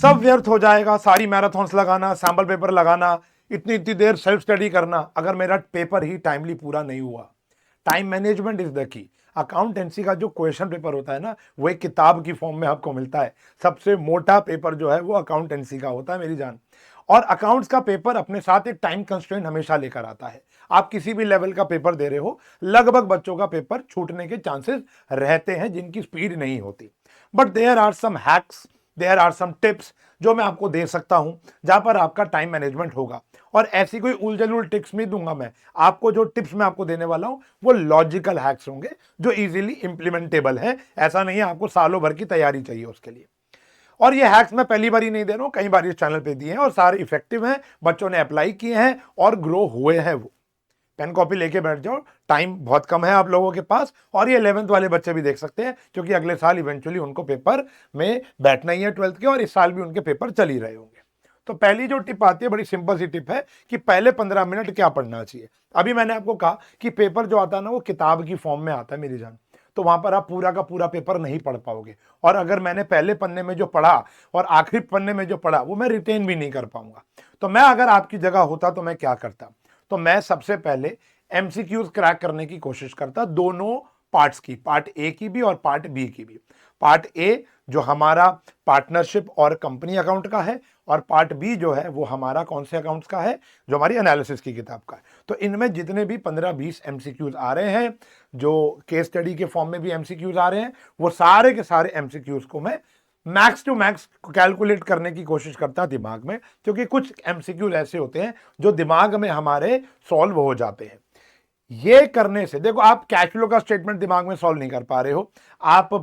सब व्यर्थ हो जाएगा। सारी मैराथन्स लगाना, सैंपल पेपर लगाना, इतनी इतनी देर सेल्फ स्टडी करना, अगर मेरा पेपर ही टाइमली पूरा नहीं हुआ। Time management is the key. Accountancy का जो क्वेश्चन पेपर होता है ना, वो एक किताब की फॉर्म में आपको मिलता है। सबसे मोटा पेपर जो है वो अकाउंटेंसी का होता है मेरी जान। और अकाउंट्स का पेपर अपने साथ एक टाइम कंस्ट्रेंट हमेशा लेकर आता है। आप किसी भी लेवल का पेपर दे रहे हो, लगभग बच्चों का पेपर छूटने के चांसेस रहते हैं जिनकी स्पीड नहीं होती। But there are some hacks, there are some tips जो मैं आपको दे सकता हूं, जहां पर आपका टाइम मैनेजमेंट होगा। और ऐसी कोई उलझुल टिप्स नहीं दूंगा मैं आपको। जो टिप्स मैं आपको देने वाला हूं वो लॉजिकल हैक्स होंगे जो इजीली इंप्लीमेंटेबल है। ऐसा नहीं है आपको सालों भर की तैयारी चाहिए उसके लिए। और ये हैक्स मैं पहली बार ही नहीं दे रहा हूं, कई बार इस चैनल पे दिए हैं और सारे इफेक्टिव हैं, बच्चों ने अप्लाई किए हैं और ग्रो हुए हैं। वो पेन कॉपी लेके बैठ जाओ, टाइम बहुत कम है आप लोगों के पास। और ये 11th वाले बच्चे भी देख सकते हैं क्योंकि अगले साल इवेंचुअली उनको पेपर में बैठना ही है 12th के, और इस साल भी उनके पेपर चल ही रहे होंगे। तो पहली जो टिप आती है, बड़ी सिंपल सी टिप है कि पहले 15 मिनट क्या पढ़ना चाहिए। अभी मैंने आपको कहा कि पेपर जो आता है ना वो किताब की फॉर्म में आता है मेरी जान, तो वहां पर आप पूरा का पूरा पेपर नहीं पढ़ पाओगे। और अगर मैंने पहले पन्ने में जो पढ़ा और आखिरी पन्ने में जो पढ़ा वो मैं रिटेन भी नहीं कर पाऊंगा। तो मैं अगर आपकी जगह होता तो मैं क्या करता, तो मैं सबसे पहले एमसीक्यूज क्रैक करने की कोशिश करता, दोनों पार्ट्स की, पार्ट ए की भी और पार्ट बी की भी। पार्ट ए जो हमारा पार्टनरशिप और कंपनी अकाउंट का है, और पार्ट बी जो है वो हमारा कौन से अकाउंट्स का है, जो हमारी एनालिसिस की किताब का है। तो इनमें जितने भी 15-20 एमसीक्यूज आ रहे हैं, जो केस स्टडी के फॉर्म में भी एमसीक्यूज आ रहे हैं, वो सारे के सारे एमसीक्यूज को मैं मैक्स टू मैक्स कैलकुलेट करने की कोशिश करता दिमाग में, क्योंकि कुछ एमसीक्यूज ऐसे होते हैं जो दिमाग में हमारे सॉल्व हो जाते हैं। ये करने से देखो, आप कैश फ्लो का स्टेटमेंट दिमाग में सॉल्व नहीं कर पा रहे हो, आप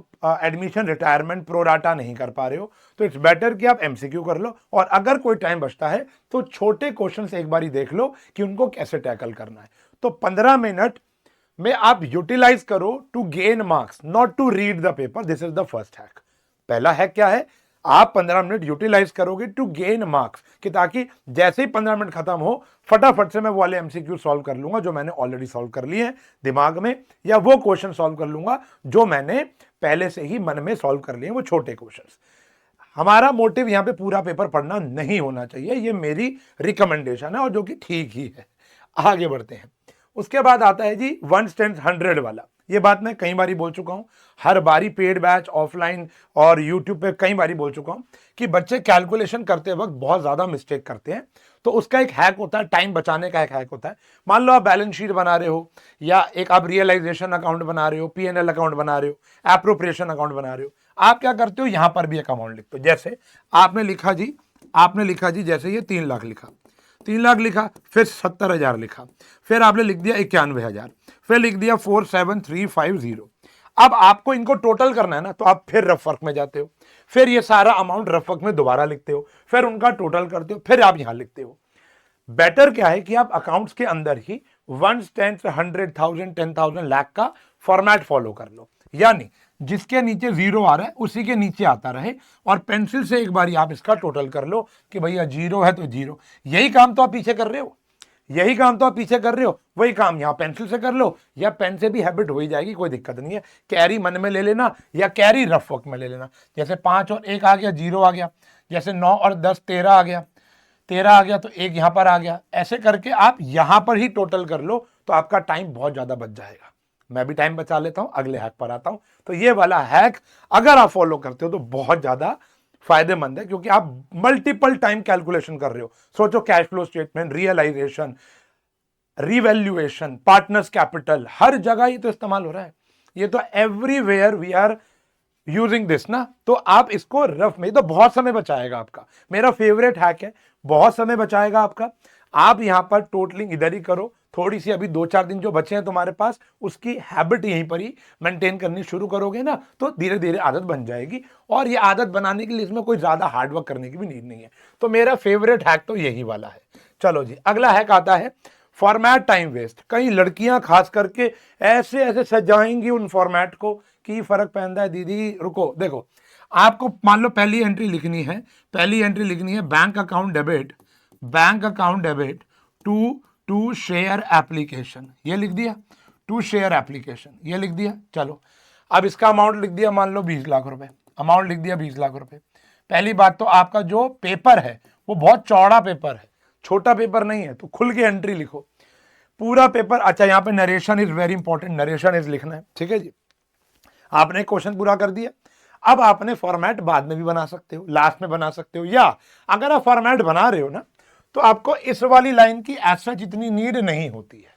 एडमिशन रिटायरमेंट प्रोराटा नहीं कर पा रहे हो, तो इट्स बेटर कि आप एमसीक्यू कर लो। और अगर कोई टाइम बचता है तो छोटे क्वेश्चन एक बार ही देख लो कि उनको कैसे टैकल करना है। तो 15 मिनट में आप यूटिलाइज करो to gain marks, not to read the paper. This is the first hack. पहला हैक क्या है, आप 15 मिनट यूटिलाइज करोगे टू गेन मार्क्स, कि ताकि जैसे ही 15 मिनट खत्म हो फटाफट से मैं वो वाले एमसीक्यू सॉल्व कर लूंगा जो मैंने ऑलरेडी सॉल्व कर लिए हैं दिमाग में, या वो क्वेश्चन सॉल्व कर लूंगा जो मैंने पहले से ही मन में सॉल्व कर लिए, वो छोटे क्वेश्चंस। हमारा मोटिव यहां पे पूरा पेपर पढ़ना नहीं होना चाहिए, ये मेरी रिकमेंडेशन है और जो कि ठीक ही है। आगे बढ़ते हैं। उसके बाद आता है जी 1 स्ट्रेंथ 100 वाला। ये बात मैं कई बारी बोल चुका हूं, हर बारी पेड बैच ऑफलाइन और यूट्यूब पे कई बारी बोल चुका हूं कि बच्चे कैलकुलेशन करते वक्त बहुत ज्यादा मिस्टेक करते हैं। तो उसका एक हैक होता है, टाइम बचाने का एक हैक होता है। मान लो आप बैलेंस शीट बना रहे हो, या एक आप रियलाइजेशन अकाउंट बना रहे हो, पीएनएल अकाउंट बना रहे हो, एप्रोप्रिएशन अकाउंट बना रहे हो, आप क्या करते हो, यहां पर भी एक अमाउंट लिखते हो। जैसे आपने लिखा जी जैसे ये 3 लाख लिखा, 3 लाख लिखा, फिर 70,000 लिखा, फिर आपने लिख दिया 91,000, फिर लिख दिया 47350। अब आपको इनको टोटल करना है ना, तो आप फिर रफ वर्क में जाते हो, फिर ये सारा अमाउंट रफ वर्क में दोबारा लिखते हो, फिर उनका टोटल करते हो, फिर आप यहां लिखते हो। बेटर क्या है कि आप अकाउंट्स के अंदर ही 1 10 100,000 10,000 लाख का फॉर्मेट फॉलो कर लो, यानी जिसके नीचे जीरो आ रहा है उसी के नीचे आता रहे, और पेंसिल से एक बार आप इसका टोटल कर लो कि भैया जीरो है तो जीरो। यही काम तो आप पीछे कर रहे हो, यही काम तो आप पीछे कर रहे हो, वही काम यहां पेंसिल से कर लो, या पेन से भी हैबिट हो ही जाएगी, कोई दिक्कत नहीं है। कैरी मन में ले लेना या कैरी रफ वर्क में ले लेना। जैसे 5 और 1 आ गया, 0 आ गया। जैसे 9 और 10 13 आ गया, 13 आ गया तो 1 यहां पर आ गया। ऐसे करके आप यहां पर ही टोटल कर लो, तो आपका टाइम बहुत ज्यादा बच जाएगा। मैं भी टाइम बचा लेता हूं, अगले हैक पर आता हूं। तो ये वाला हैक अगर आप फॉलो करते हो तो बहुत ज्यादा फायदेमंद है, क्योंकि आप मल्टीपल टाइम कैलकुलेशन कर रहे हो। सोचो, cash flow statement, realisation, revaluation, partners capital, हर जगह ये तो इस्तेमाल हो रहा है। ये तो everywhere we are using this ना। तो आप इसको रफ में, तो बहुत समय बचाएगा आपका। मेरा फेवरेट हैक है, बहुत समय बचाएगा आपका। आप यहां पर टोटलिंग इधर ही करो, थोड़ी सी अभी 2-4 दिन जो बचे हैं तुम्हारे पास, उसकी हैबिट यहीं पर ही मेंटेन करनी शुरू करोगे ना, तो धीरे धीरे आदत बन जाएगी। और ये आदत बनाने के लिए इसमें कोई ज्यादा हार्डवर्क करने की भी नीड नहीं है। तो मेरा फेवरेट हैक तो यही वाला है। चलो जी, अगला हैक आता है फॉर्मेट टाइम वेस्ट। कई लड़कियां खास करके ऐसे ऐसे सजाएंगी उन फॉर्मेट को कि फर्क पहनता है। दीदी रुको, देखो, आपको मान लो पहली एंट्री लिखनी है, bank account debit, to share application, ये लिख दिया, टू शेयर एप्लीकेशन ये लिख दिया। चलो, अब इसका अमाउंट लिख दिया, मान लो 20 लाख रुपए, अमाउंट लिख दिया 20 लाख रुपए। पहली बात तो आपका जो पेपर है वो बहुत चौड़ा पेपर है, छोटा पेपर नहीं है, तो खुल के एंट्री लिखो पूरा पेपर। अच्छा, यहाँ पे narration is very important, narration is लिखना है, ठीक है जी। आपने क्वेश्चन पूरा कर दिया, अब आपने फॉर्मेट बाद में भी बना सकते हो, लास्ट में बना सकते हो, या अगर आप फॉर्मेट बना रहे हो ना तो आपको इस वाली लाइन की ऐसा जितनी नीड नहीं होती है,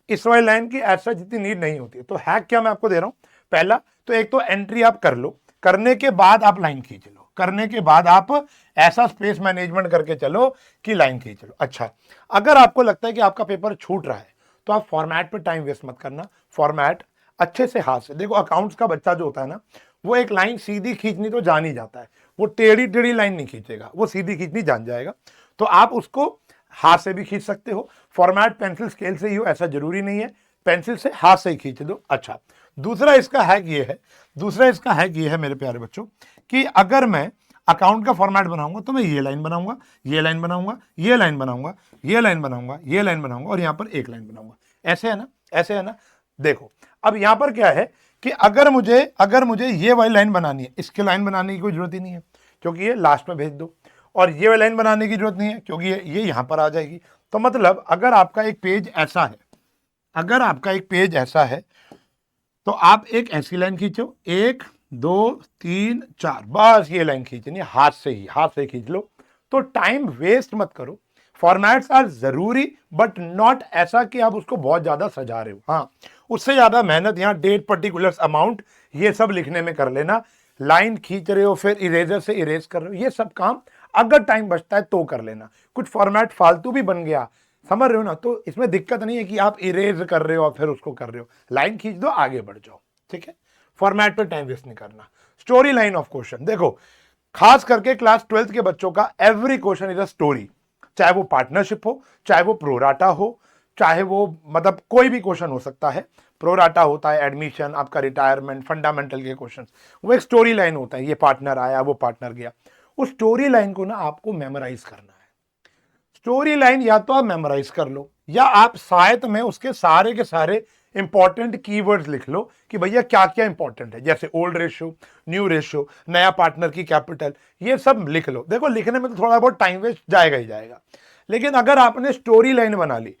इस वाली लाइन की ऐसा जितनी नीड नहीं होती है। तो हैक क्या मैं आपको दे रहा हूं, पहला तो एक तो एंट्री आप कर लो, करने के बाद आप लाइन खींच लो, करने के बाद आप ऐसा स्पेस मैनेजमेंट करके चलो कि लाइन खींच लो। अच्छा, अगर आपको लगता है कि आपका पेपर छूट रहा है तो आप फॉर्मेट पे टाइम वेस्ट मत करना, फॉर्मेट अच्छे से हाथ से देखो। अकाउंट्स का बच्चा जो होता है ना, वो एक लाइन सीधी खींचनी तो जान ही जाता है, वो टेढ़ी टेढ़ी लाइन नहीं खींचेगा, वो सीधी खींचनी जान जाएगा। तो आप उसको हाथ से भी खींच सकते हो, फॉर्मेट पेंसिल स्केल से ही हो ऐसा जरूरी नहीं है, पेंसिल से हाथ से ही खींच दो। अच्छा, दूसरा इसका हैक ये है मेरे प्यारे बच्चों कि अगर मैं अकाउंट का फॉर्मेट बनाऊंगा तो मैं ये लाइन बनाऊंगा, ये लाइन बनाऊंगा, ये लाइन बनाऊंगा, ये लाइन बनाऊंगा, ये लाइन बनाऊंगा और यहां पर एक लाइन बनाऊंगा। ऐसे है ना, ऐसे है ना। देखो अब यहां पर क्या है कि अगर मुझे ये वाली लाइन बनानी है, इसकी लाइन बनाने की कोई जरूरत ही नहीं है क्योंकि ये लास्ट में भेज दो, और ये वाली लाइन बनाने की जरूरत नहीं है क्योंकि ये यहां पर आ जाएगी। तो मतलब अगर आपका एक पेज ऐसा है, अगर आपका एक पेज ऐसा है तो आप एक ऐसी लाइन खींचो, 1 2 3 4, बस ये लाइन खींचनी है, हाथ से ही खींच लो। तो टाइम वेस्ट मत करो। फॉर्मेट्स आर जरूरी बट नॉट ऐसा कि आप उसको बहुत ज्यादा सजा रहे हो। हाँ, उससे ज्यादा मेहनत यहाँ डेट, पर्टिकुलर्स, अमाउंट, ये सब लिखने में कर लेना। लाइन खींच रहे हो फिर इरेजर से इरेज कर रहे हो, ये सब काम अगर टाइम बचता है तो कर लेना। कुछ फॉर्मेट फालतू भी बन गया, समझ रहे हो ना, तो इसमें दिक्कत नहीं है कि आप इरेज कर रहे हो और फिर उसको कर रहे हो। लाइन खींच दो, आगे बढ़ जाओ, ठीक है। फॉर्मेट पे टाइम वेस्ट नहीं करना। स्टोरी लाइन ऑफ क्वेश्चन, देखो खास करके क्लास 12th के बच्चों का every question is a story, चाहे वो पार्टनरशिप हो, चाहे वो प्रोराटा हो, चाहे वो मतलब कोई भी क्वेश्चन हो सकता है। प्रोराटा होता है एडमिशन, आपका रिटायरमेंट, फंडामेंटल के क्वेश्चन, वो एक स्टोरी लाइन होता है। ये पार्टनर आया, वो पार्टनर गया, उस स्टोरी लाइन को ना आपको मेमोराइज करना है। स्टोरी लाइन या तो आप मेमोराइज कर लो या आप साथ में उसके सारे के सारे इंपॉर्टेंट कीवर्ड्स लिख लो कि भैया क्या क्या इंपॉर्टेंट है, जैसे ओल्ड रेशियो, न्यू रेशियो, नया पार्टनर की कैपिटल, ये सब लिख लो। देखो लिखने में तो थोड़ा बहुत टाइम वेस्ट जाएगा ही जाएगा, लेकिन अगर आपने स्टोरी लाइन बना ली,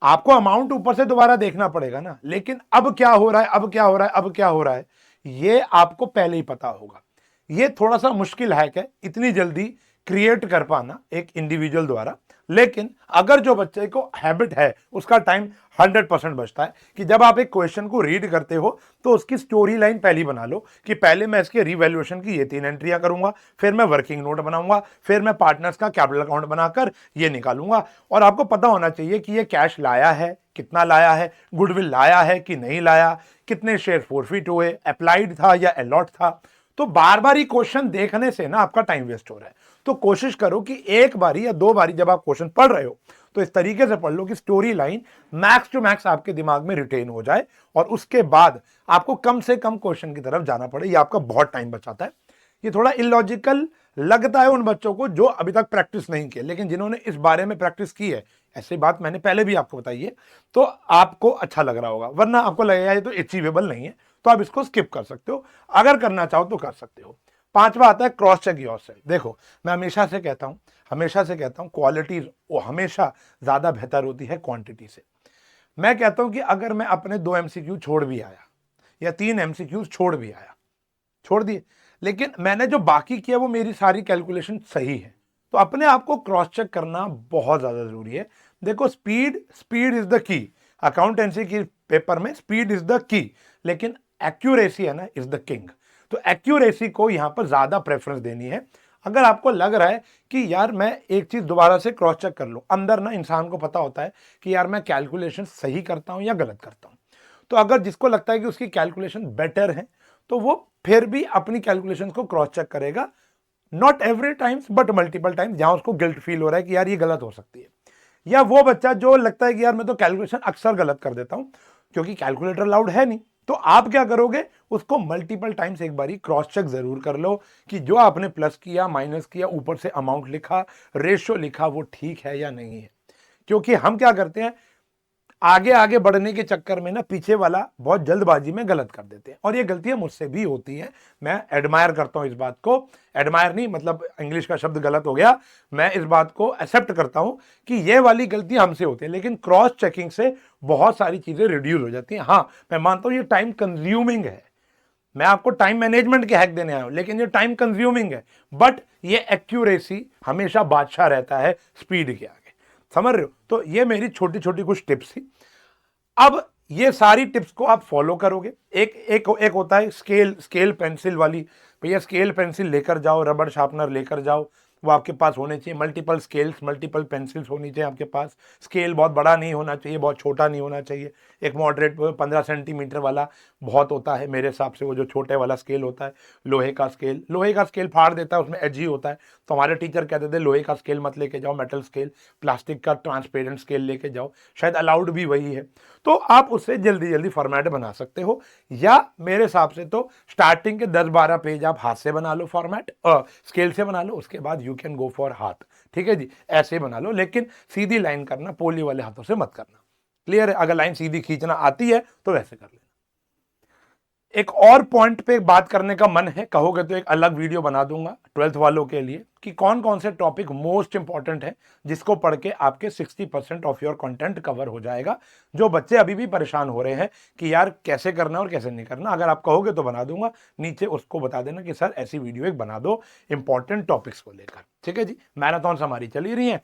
आपको अमाउंट ऊपर से दोबारा देखना पड़ेगा ना, लेकिन अब क्या हो रहा है, अब क्या हो रहा है, अब क्या हो रहा है, ये आपको पहले ही पता होगा। ये थोड़ा सा मुश्किल हैक है इतनी जल्दी क्रिएट कर पाना एक इंडिविजुअल द्वारा, लेकिन अगर जो बच्चे को हैबिट है उसका टाइम 100% बचता है कि जब आप एक क्वेश्चन को रीड करते हो तो उसकी स्टोरी लाइन पहले बना लो कि पहले मैं इसके रिवैल्यूएशन की ये 3 एंट्रियां करूंगा, फिर मैं वर्किंग नोट बनाऊंगा, फिर मैं पार्टनर्स का कैपिटल अकाउंट बनाकर ये निकालूंगा। और आपको पता होना चाहिए कि ये कैश लाया है, कितना लाया है, गुडविल लाया है कि नहीं लाया, कितने शेयर फोरफिट हुए, अप्लाइड था या अलॉट था। तो बार बार ही क्वेश्चन देखने से ना आपका टाइम वेस्ट हो रहा है। तो कोशिश करो कि एक बारी या दो बारी जब आप क्वेश्चन पढ़ रहे हो तो इस तरीके से पढ़ लो कि story line max to max आपके दिमाग में रिटेन हो जाए, और उसके बाद आपको कम से कम क्वेश्चन की तरफ जाना पड़े। ये आपका बहुत टाइम बचाता है। ये थोड़ा इलॉजिकल लगता है उन बच्चों को जो अभी तक प्रैक्टिस नहीं किया, लेकिन जिन्होंने इस बारे में प्रैक्टिस की है, ऐसी बात मैंने पहले भी आपको बताई है, तो आपको अच्छा लग रहा होगा। वरना आपको लगेगा ये तो अचीवेबल नहीं है, तो आप इसको स्किप कर सकते हो, अगर करना चाहो तो कर सकते हो। पांचवा आता है क्रॉस चेक योरसेल्फ। देखो मैं हमेशा से कहता हूं क्वालिटी वो हमेशा ज्यादा बेहतर होती है क्वांटिटी से। मैं कहता हूं कि अगर मैं अपने 2 MCQ छोड़ भी आया या 3 MCQ छोड़ भी आया, छोड़ दिए, लेकिन मैंने जो बाकी किया वो मेरी सारी कैलकुलेशन सही है, तो अपने आप को क्रॉस चेक करना बहुत ज्यादा जरूरी है। देखो speed is the key, accountancy की पेपर में स्पीड इज द की, लेकिन एक्यूरेसी है ना इज द किंग। तो एक्यूरेसी को यहां पर ज्यादा प्रेफरेंस देनी है। अगर आपको लग रहा है कि यार मैं एक चीज दोबारा से क्रॉस चेक कर लो, अंदर ना इंसान को पता होता है कि यार मैं कैलकुलेशन सही करता हूं या गलत करता हूं। तो अगर जिसको लगता है कि उसकी कैलकुलेशन बेटर है तो वो फिर भी अपनी कैलकुलेशन को क्रॉस चेक करेगा, not every times but multiple times, जहां उसको गिल्ट फील हो रहा है कि यार ये गलत हो सकती है। या वो बच्चा जो लगता है कि यार मैं तो कैलकुलेशन अक्सर गलत कर देता हूं क्योंकि कैलकुलेटर अलाउड है नहीं, तो आप क्या करोगे, उसको मल्टीपल टाइम्स एक बारी क्रॉस चेक जरूर कर लो कि जो आपने प्लस किया, माइनस किया, ऊपर से अमाउंट लिखा, रेशियो लिखा, वो ठीक है या नहीं है। क्योंकि हम क्या करते हैं, आगे आगे बढ़ने के चक्कर में ना पीछे वाला बहुत जल्दबाजी में गलत कर देते हैं, और ये गलतियां मुझसे भी होती हैं। मैं एडमायर करता हूं इस बात को, एडमायर नहीं मतलब इंग्लिश का शब्द गलत हो गया, मैं इस बात को एक्सेप्ट करता हूं कि ये वाली गलतियां हमसे होती है, लेकिन क्रॉस चेकिंग से बहुत सारी चीजें रिड्यूस हो जाती हैं। हाँ, मैं मानता हूं ये टाइम कंज्यूमिंग है, मैं आपको टाइम मैनेजमेंट के हैक देने आया हूं, लेकिन ये टाइम कंज्यूमिंग है, बट ये एक्यूरेसी हमेशा बादशाह रहता है स्पीड के आगे, समझ रहे हो? तो ये मेरी छोटी छोटी कुछ टिप्स थी। अब ये सारी टिप्स को आप फॉलो करोगे। एक एक एक होता है स्केल पेंसिल वाली, भैया स्केल पेंसिल लेकर जाओ, रबड़ शार्पनर लेकर जाओ, वो आपके पास होने चाहिए। मल्टीपल स्केल्स, मल्टीपल पेंसिल्स होनी चाहिए आपके पास। स्केल बहुत बड़ा नहीं होना चाहिए, बहुत छोटा नहीं होना चाहिए। एक मॉडरेट 15 सेंटीमीटर वाला बहुत होता है मेरे हिसाब से, वो जो छोटे वाला स्केल होता है। लोहे का स्केल फाड़ देता है, उसमें एज ही होता है, तो हमारे टीचर कहते थे लोहे का स्केल मत लेके जाओ, मेटल स्केल, प्लास्टिक का ट्रांसपेरेंट स्केल लेके जाओ, शायद अलाउड भी वही है। तो आप उससे जल्दी जल्दी फॉर्मेट बना सकते हो, या मेरे हिसाब से तो स्टार्टिंग के 10-12 पेज आप हाथ से बना लो, फॉर्मेट स्केल से बना लो, उसके बाद यू कैन गो फॉर हाथ। ठीक है जी, ऐसे बना लो, लेकिन सीधी लाइन करना पोली वाले हाथों से मत करना। क्लियर है? अगर लाइन सीधी खींचना आती है तो वैसे कर लेना। एक और पॉइंट पे बात करने का मन है, कहोगे तो एक अलग वीडियो बना दूंगा 12th वालों के लिए, कि कौन कौन से टॉपिक मोस्ट इंपॉर्टेंट है जिसको पढ़ के आपके 60% ऑफ योर कंटेंट कवर हो जाएगा। जो बच्चे अभी भी परेशान हो रहे हैं कि यार कैसे करना और कैसे नहीं करना, अगर आप कहोगे तो बना दूंगा, नीचे उसको बता देना कि सर ऐसी वीडियो एक बना दो इंपॉर्टेंट टॉपिक्स को लेकर। ठीक है जी, मैराथन हमारी चली रही है,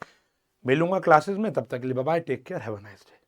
मिलूंगा क्लासेस में, तब तक के लिए bye bye, take care, have a nice day.